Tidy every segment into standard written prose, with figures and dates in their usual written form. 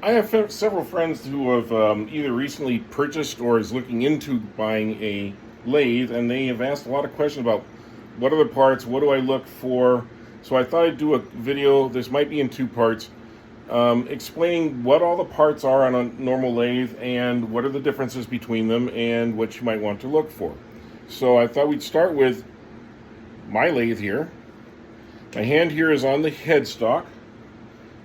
I have several friends who have either recently purchased or is looking into buying a lathe, and they have asked a lot of questions about what are the parts, what do I look for. So I thought I'd do a video, this might be in two parts, explaining what all the parts are on a normal lathe and what are the differences between them and what you might want to look for. So I thought we'd start with my lathe here. My hand here is on the headstock.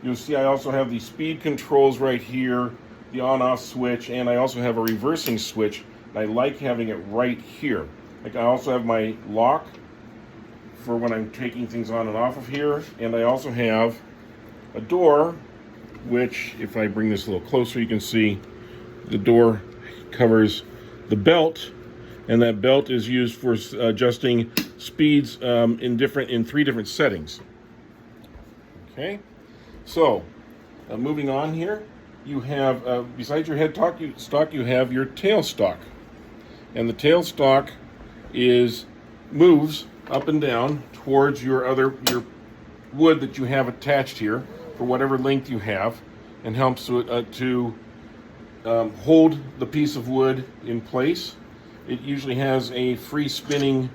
You'll see I also have the speed controls right here, the on-off switch, and I also have a reversing switch. And I like having it right here. Like I also have my lock for when I'm taking things on and off of here, and I also have a door, which if I bring this a little closer, you can see the door covers the belt, and that belt is used for adjusting speeds in three different settings. Okay. So, moving on here, you have, besides your head stock, you have your tail stock. And the tail stock moves up and down towards your wood that you have attached here for whatever length you have, and helps to hold the piece of wood in place. It usually has a free spinning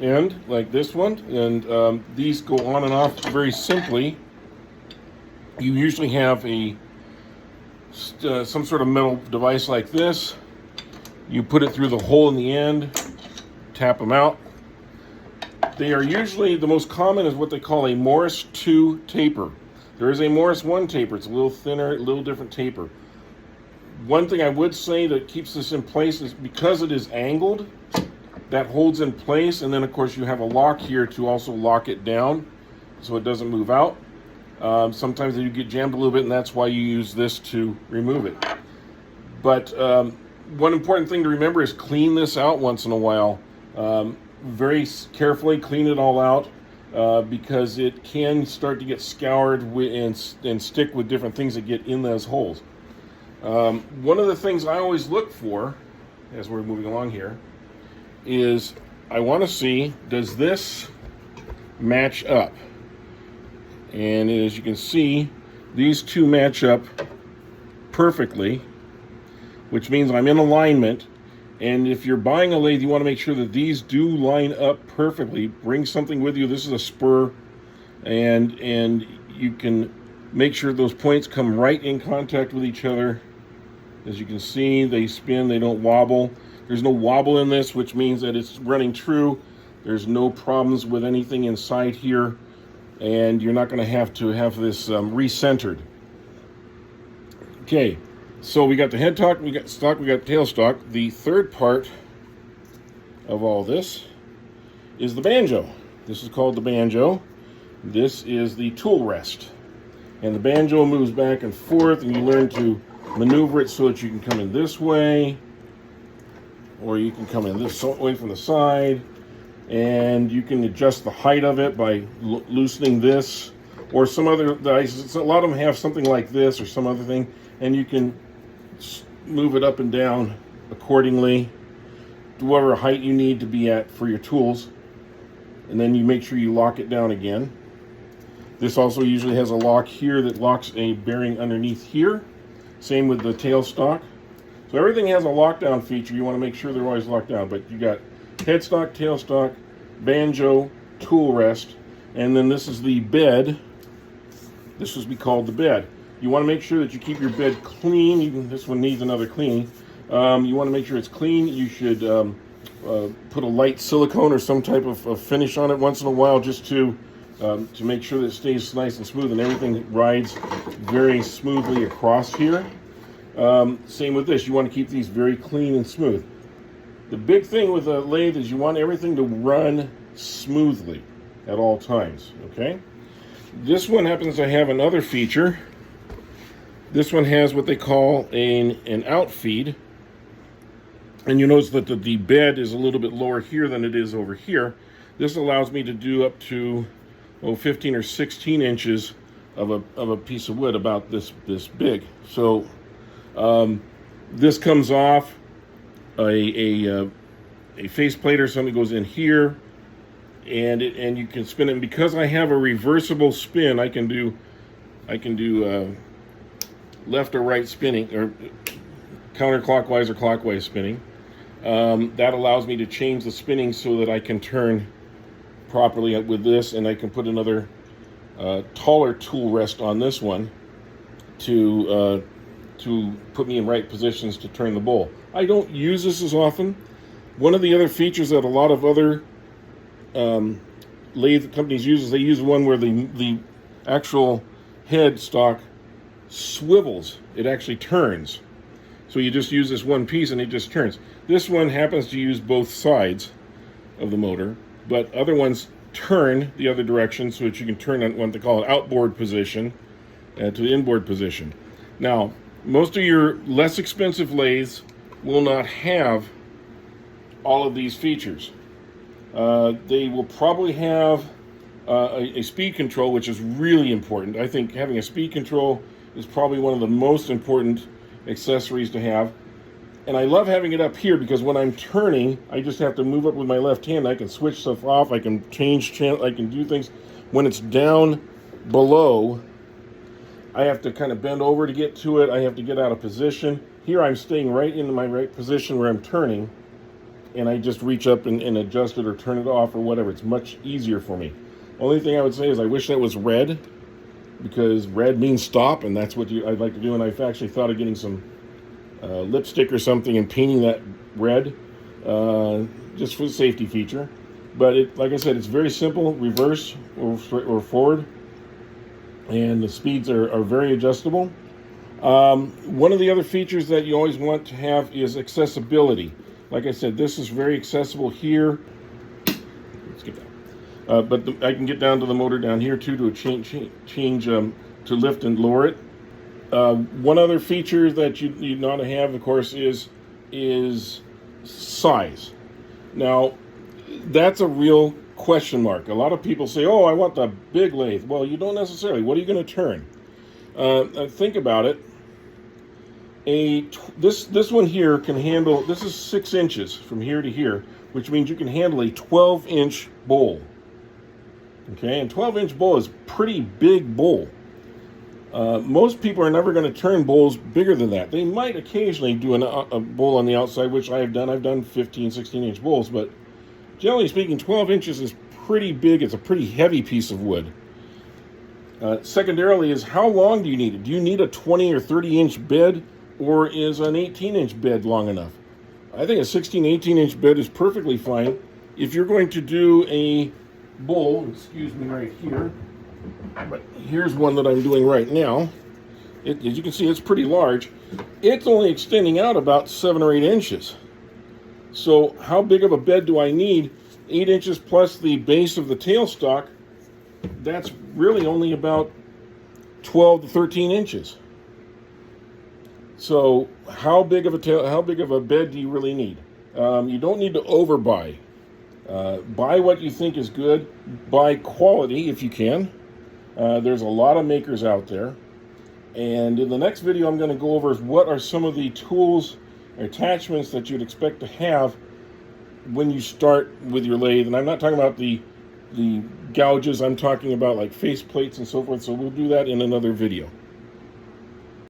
end like this one, and these go on and off very simply. You usually have some sort of metal device like this. You put it through the hole in the end, tap them out. They are usually, the most common is what they call a Morris 2 taper. There is a Morris 1 taper. It's a little thinner, a little different taper. One thing I would say that keeps this in place is because it is angled, that holds in place, and then of course you have a lock here to also lock it down so it doesn't move out. Sometimes you get jammed a little bit, and that's why you use this to remove it. But one important thing to remember is clean this out once in a while. Very carefully clean it all out because it can start to get scoured and stick with different things that get in those holes. One of the things I always look for as we're moving along here is I want to see, does this match up? And as you can see, these two match up perfectly, which means I'm in alignment. And if you're buying a lathe, you want to make sure that these do line up perfectly. Bring something with you. This is a spur, and you can make sure those points come right in contact with each other. As you can see, they spin, they don't wobble. There's no wobble in this, which means that it's running true. There's no problems with anything inside here, and you're not going to have this recentered. Okay, so we got the head stock, we got tail stock. The third part of all this is the banjo. This is called the banjo. This is the tool rest. And the banjo moves back and forth, and you learn to maneuver it so that you can come in this way, or you can come in this way from the side. And you can adjust the height of it by loosening this or some other devices. A lot of them have something like this or some other thing, and you can move it up and down accordingly to whatever height you need to be at for your tools. And then you make sure you lock it down again. This also usually has a lock here that locks a bearing underneath here. Same with the tail stock. So everything has a lockdown feature. You want to make sure they're always locked down, but you got headstock, tailstock, banjo, tool rest, and then this is the bed. This would be called the bed. You want to make sure that you keep your bed clean. This one needs another cleaning. You want to make sure it's clean. You should put a light silicone or some type of finish on it once in a while, just to make sure that it stays nice and smooth and everything rides very smoothly across here. Same with this. You want to keep these very clean and smooth. The big thing with a lathe is you want everything to run smoothly at all times, okay? This one happens to have another feature. This one has what they call an out feed. And you notice that the bed is a little bit lower here than it is over here. This allows me to do up to 15 or 16 inches of a piece of wood about this big. So this comes off. A faceplate or something goes in here, and you can spin it. And because I have a reversible spin, I can do left or right spinning, or counterclockwise or clockwise spinning. That allows me to change the spinning so that I can turn properly with this, and I can put another taller tool rest on this one to put me in right positions to turn the bowl. I don't use this as often. One of the other features that a lot of other lathe companies use is they use one where the actual head stock swivels. It actually turns. So you just use this one piece and it just turns. This one happens to use both sides of the motor, but other ones turn the other direction so that you can turn on what they call an outboard position to the inboard position. Now, most of your less expensive lathes will not have all of these features. They will probably have a speed control, which is really important. I think having a speed control is probably one of the most important accessories to have. And I love having it up here because when I'm turning, I just have to move up with my left hand. I can switch stuff off. I can change channel. I can do things. When it's down below, I have to kind of bend over to get to it. I have to get out of position. Here I'm staying right in my right position where I'm turning, and I just reach up and adjust it or turn it off or whatever. It's much easier for me. Only thing I would say is I wish that was red, because red means stop, and that's what I'd like to do. And I've actually thought of getting some lipstick or something and painting that red just for the safety feature. But like I said, it's very simple, reverse or forward, and the speeds are very adjustable. One of the other features that you always want to have is accessibility. Like I said, this is very accessible here. Let's get down. But I can get down to the motor down here too to change to lift and lower it. One other feature that you want to have, of course, is size. Now, that's a real question mark. A lot of people say, "Oh, I want the big lathe." Well, you don't necessarily. What are you going to turn? Think about it. This one here can handle. This is 6 inches from here to here, which means you can handle a 12-inch bowl. Okay, and 12-inch bowl is a pretty big bowl. Most people are never going to turn bowls bigger than that. They might occasionally do a bowl on the outside, which I have done. I've done 15, 16-inch bowls, but generally speaking, 12 inches is pretty big. It's a pretty heavy piece of wood. Secondarily is how long do you need it? Do you need a 20 or 30-inch bed, or is an 18-inch bed long enough? I think a 16, 18-inch bed is perfectly fine. If you're going to do a bowl, excuse me right here, but here's one that I'm doing right now. As you can see, it's pretty large. It's only extending out about 7 or 8 inches. So how big of a bed do I need? 8 inches plus the base of the tailstock, that's really only about 12 to 13 inches. So how big of a bed do you really need? You don't need to overbuy. Buy what you think is good. Buy quality if you can. There's a lot of makers out there. And in the next video, I'm going to go over what are some of the tools or attachments that you'd expect to have when you start with your lathe. And I'm not talking about the gouges. I'm talking about like face plates and so forth. So we'll do that in another video.